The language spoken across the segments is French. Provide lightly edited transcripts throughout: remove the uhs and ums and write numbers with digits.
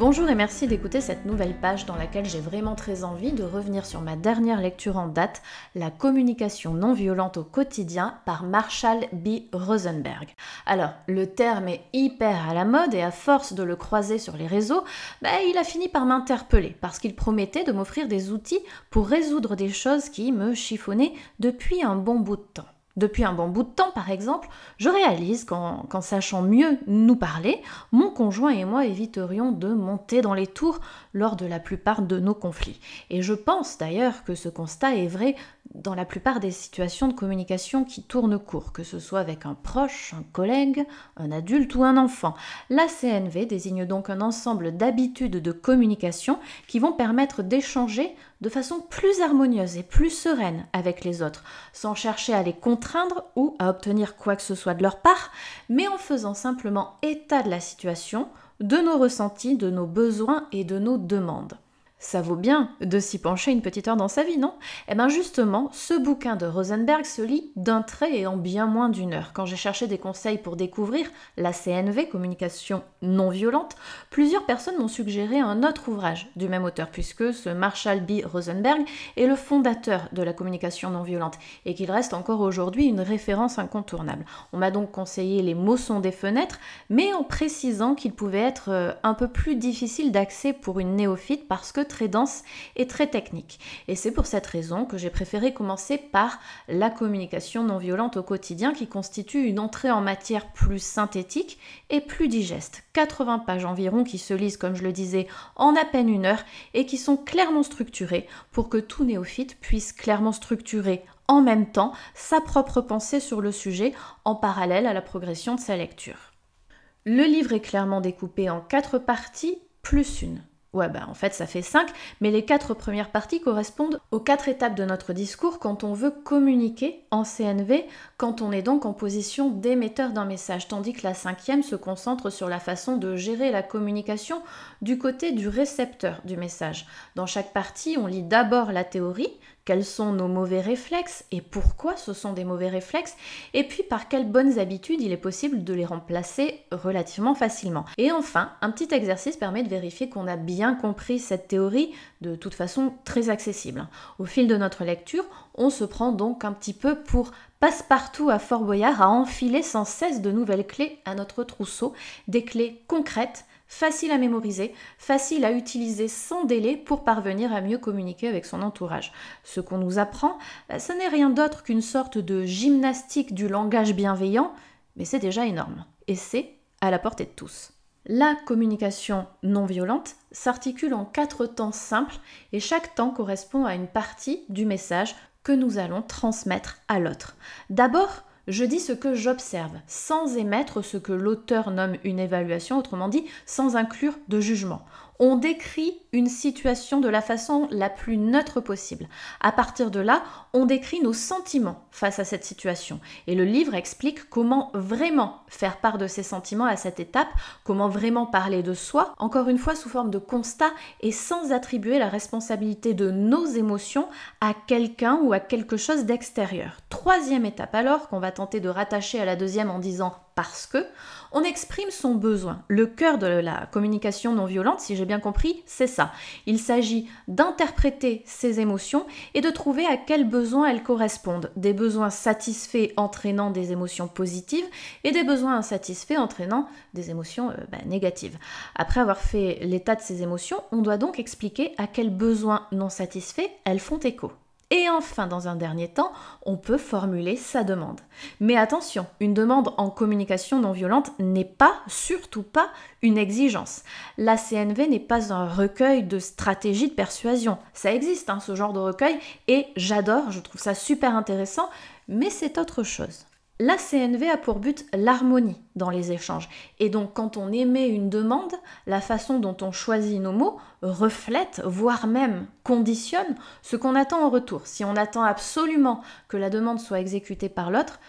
Bonjour et merci d'écouter cette nouvelle page dans laquelle j'ai vraiment très envie de revenir sur ma dernière lecture en date, La communication non violente au quotidien par Marshall B. Rosenberg. Alors, le terme est hyper à la mode et à force de le croiser sur les réseaux, il a fini par m'interpeller parce qu'il promettait de m'offrir des outils pour résoudre des choses qui me chiffonnaient depuis un bon bout de temps. Depuis un bon bout de temps, par exemple, je réalise qu'en sachant mieux nous parler, mon conjoint et moi éviterions de monter dans les tours lors de la plupart de nos conflits. Et je pense d'ailleurs que ce constat est vrai dans la plupart des situations de communication qui tournent court, que ce soit avec un proche, un collègue, un adulte ou un enfant. La CNV désigne donc un ensemble d'habitudes de communication qui vont permettre d'échanger de façon plus harmonieuse et plus sereine avec les autres, sans chercher à les contraindre ou à obtenir quoi que ce soit de leur part, mais en faisant simplement état de la situation, de nos ressentis, de nos besoins et de nos demandes. Ça vaut bien de s'y pencher une petite heure dans sa vie, non ? Eh bien justement, ce bouquin de Rosenberg se lit d'un trait et en bien moins d'une heure. Quand j'ai cherché des conseils pour découvrir la CNV, communication non violente, plusieurs personnes m'ont suggéré un autre ouvrage du même auteur, puisque ce Marshall B. Rosenberg est le fondateur de la communication non violente et qu'il reste encore aujourd'hui une référence incontournable. On m'a donc conseillé Les mots sont des fenêtres, mais en précisant qu'il pouvait être un peu plus difficile d'accès pour une néophyte parce que très dense et très technique. Et c'est pour cette raison que j'ai préféré commencer par la communication non violente au quotidien qui constitue une entrée en matière plus synthétique et plus digeste. 80 pages environ qui se lisent, comme je le disais, en à peine une heure et qui sont clairement structurées pour que tout néophyte puisse clairement structurer en même temps sa propre pensée sur le sujet en parallèle à la progression de sa lecture. Le livre est clairement découpé en 4 parties plus une. En fait, ça fait 5, mais les 4 premières parties correspondent aux 4 étapes de notre discours quand on veut communiquer en CNV, quand on est donc en position d'émetteur d'un message, tandis que la 5e se concentre sur la façon de gérer la communication du côté du récepteur du message. Dans chaque partie, on lit d'abord la théorie, quels sont nos mauvais réflexes et pourquoi ce sont des mauvais réflexes, et puis par quelles bonnes habitudes il est possible de les remplacer relativement facilement. Et enfin, un petit exercice permet de vérifier qu'on a bien compris cette théorie de toute façon très accessible. Au fil de notre lecture, on se prend donc un petit peu pour Passepartout à Fort Boyard à enfiler sans cesse de nouvelles clés à notre trousseau, des clés concrètes, faciles à mémoriser, faciles à utiliser sans délai pour parvenir à mieux communiquer avec son entourage. Ce qu'on nous apprend, ce n'est rien d'autre qu'une sorte de gymnastique du langage bienveillant, mais c'est déjà énorme. Et c'est à la portée de tous. La communication non violente s'articule en 4 temps simples et chaque temps correspond à une partie du message que nous allons transmettre à l'autre. D'abord, je dis ce que j'observe, sans émettre ce que l'auteur nomme une évaluation, autrement dit, sans inclure de jugement. On décrit une situation de la façon la plus neutre possible. À partir de là, on décrit nos sentiments face à cette situation. Et le livre explique comment vraiment faire part de ces sentiments à cette étape, comment vraiment parler de soi, encore une fois sous forme de constat et sans attribuer la responsabilité de nos émotions à quelqu'un ou à quelque chose d'extérieur. 3e étape alors, qu'on va tenter de rattacher à la 2e en disant parce que, on exprime son besoin. Le cœur de la communication non violente, si j'ai bien compris, c'est ça. Il s'agit d'interpréter ses émotions et de trouver à quels besoins elles correspondent. Des besoins satisfaits entraînant des émotions positives et des besoins insatisfaits entraînant des émotions négatives. Après avoir fait l'état de ces émotions, on doit donc expliquer à quels besoins non satisfaits elles font écho. Et enfin, dans un dernier temps, on peut formuler sa demande. Mais attention, une demande en communication non violente n'est pas, surtout pas, une exigence. La CNV n'est pas un recueil de stratégies de persuasion. Ça existe, ce genre de recueil, et j'adore, je trouve ça super intéressant, mais c'est autre chose. La CNV a pour but l'harmonie dans les échanges. Et donc, quand on émet une demande, la façon dont on choisit nos mots reflète, voire même conditionne ce qu'on attend en retour. Si on attend absolument que la demande soit exécutée par l'autre,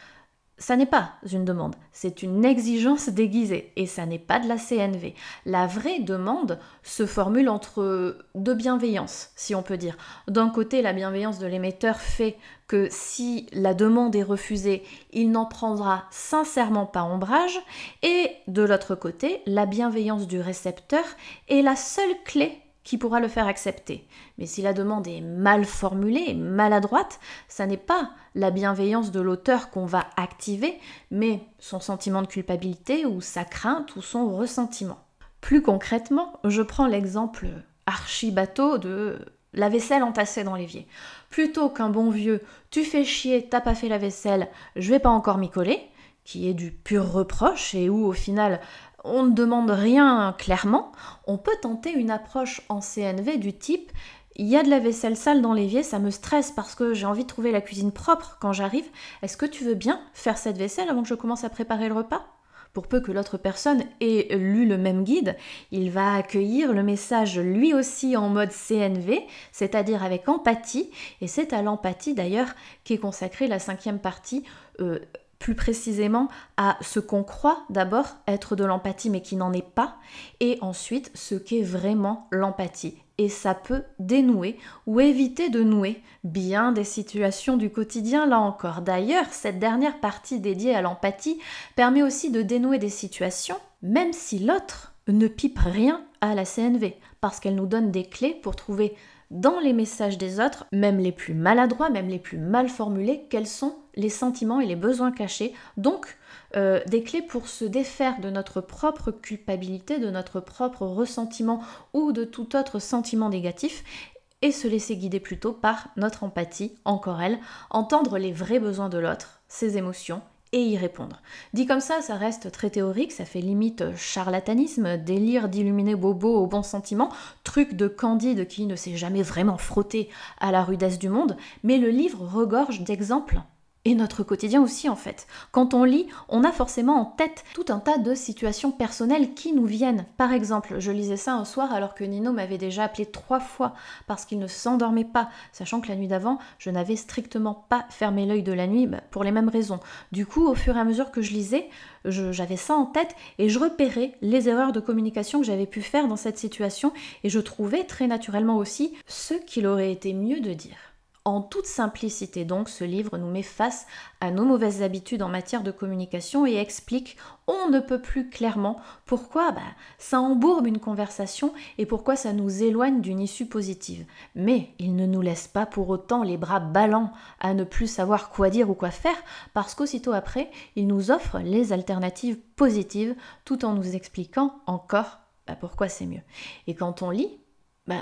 ça n'est pas une demande, c'est une exigence déguisée et ça n'est pas de la CNV. La vraie demande se formule entre deux bienveillances, si on peut dire. D'un côté, la bienveillance de l'émetteur fait que si la demande est refusée, il n'en prendra sincèrement pas ombrage, et de l'autre côté, la bienveillance du récepteur est la seule clé qui pourra le faire accepter. Mais si la demande est mal formulée, maladroite, ça n'est pas la bienveillance de l'auteur qu'on va activer, mais son sentiment de culpabilité ou sa crainte ou son ressentiment. Plus concrètement, je prends l'exemple archi-bateau de la vaisselle entassée dans l'évier. Plutôt qu'un bon vieux « tu fais chier, t'as pas fait la vaisselle, je vais pas encore m'y coller », qui est du pur reproche et où au final on ne demande rien clairement, on peut tenter une approche en CNV du type « il y a de la vaisselle sale dans l'évier, ça me stresse parce que j'ai envie de trouver la cuisine propre quand j'arrive, est-ce que tu veux bien faire cette vaisselle avant que je commence à préparer le repas ?» Pour peu que l'autre personne ait lu le même guide, il va accueillir le message lui aussi en mode CNV, c'est-à-dire avec empathie, et c'est à l'empathie d'ailleurs qu'est consacrée la 5e partie, plus précisément à ce qu'on croit d'abord être de l'empathie mais qui n'en est pas, et ensuite ce qu'est vraiment l'empathie. Et ça peut dénouer ou éviter de nouer bien des situations du quotidien là encore. D'ailleurs, cette dernière partie dédiée à l'empathie permet aussi de dénouer des situations, même si l'autre ne pipe rien à la CNV, parce qu'elle nous donne des clés pour trouver dans les messages des autres, même les plus maladroits, même les plus mal formulés, quels sont les sentiments et les besoins cachés. Donc, des clés pour se défaire de notre propre culpabilité, de notre propre ressentiment ou de tout autre sentiment négatif et se laisser guider plutôt par notre empathie, encore elle, entendre les vrais besoins de l'autre, ses émotions, et y répondre. Dit comme ça reste très théorique, ça fait limite charlatanisme, délire d'illuminer bobo au bon sentiment, truc de Candide qui ne s'est jamais vraiment frotté à la rudesse du monde, mais le livre regorge d'exemples. Et notre quotidien aussi en fait. Quand on lit, on a forcément en tête tout un tas de situations personnelles qui nous viennent. Par exemple, je lisais ça un soir alors que Nino m'avait déjà appelé 3 fois parce qu'il ne s'endormait pas, sachant que la nuit d'avant, je n'avais strictement pas fermé l'œil de la nuit pour les mêmes raisons. Du coup, au fur et à mesure que je lisais, j'avais ça en tête et je repérais les erreurs de communication que j'avais pu faire dans cette situation et je trouvais très naturellement aussi ce qu'il aurait été mieux de dire. En toute simplicité donc, ce livre nous met face à nos mauvaises habitudes en matière de communication et explique, on ne peut plus clairement, pourquoi ça embourbe une conversation et pourquoi ça nous éloigne d'une issue positive. Mais il ne nous laisse pas pour autant les bras ballants à ne plus savoir quoi dire ou quoi faire, parce qu'aussitôt après, il nous offre les alternatives positives tout en nous expliquant encore pourquoi c'est mieux. Et quand on lit,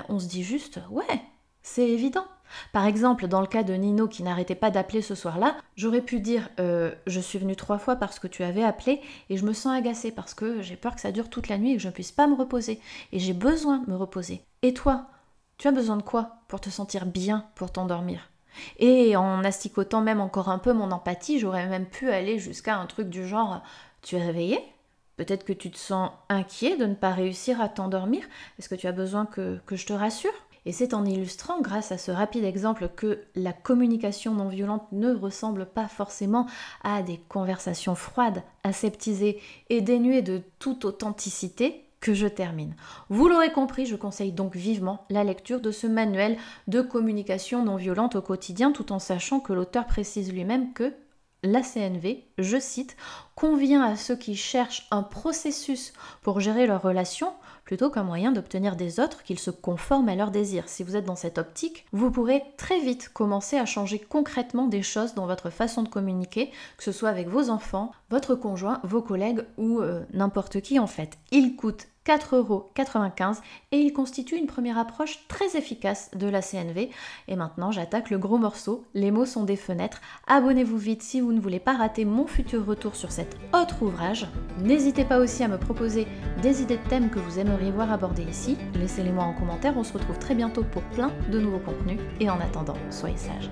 on se dit juste « ouais, c'est évident ». Par exemple, dans le cas de Nino qui n'arrêtait pas d'appeler ce soir-là, j'aurais pu dire je suis venue 3 fois parce que tu avais appelé et je me sens agacée parce que j'ai peur que ça dure toute la nuit et que je ne puisse pas me reposer. Et j'ai besoin de me reposer. Et toi, tu as besoin de quoi pour te sentir bien, pour t'endormir ? Et en asticotant même encore un peu mon empathie, j'aurais même pu aller jusqu'à un truc du genre tu es réveillé ? Peut-être que tu te sens inquiet de ne pas réussir à t'endormir ? Est-ce que tu as besoin que je te rassure ? Et c'est en illustrant, grâce à ce rapide exemple, que la communication non violente ne ressemble pas forcément à des conversations froides, aseptisées et dénuées de toute authenticité que je termine. Vous l'aurez compris, je conseille donc vivement la lecture de ce manuel de communication non violente au quotidien, tout en sachant que l'auteur précise lui-même que la CNV, je cite, convient à ceux qui cherchent un processus pour gérer leurs relations plutôt qu'un moyen d'obtenir des autres qu'ils se conforment à leurs désirs. Si vous êtes dans cette optique, vous pourrez très vite commencer à changer concrètement des choses dans votre façon de communiquer, que ce soit avec vos enfants, votre conjoint, vos collègues ou n'importe qui en fait. Il coûte 4,95 € et il constitue une première approche très efficace de la CNV. Et maintenant, j'attaque le gros morceau. Les mots sont des fenêtres. Abonnez-vous vite si vous ne voulez pas rater mon futur retour sur cet autre ouvrage. N'hésitez pas aussi à me proposer des idées de thèmes que vous aimeriez voir abordés ici. Laissez-les moi en commentaire. On se retrouve très bientôt pour plein de nouveaux contenus. Et en attendant, soyez sages.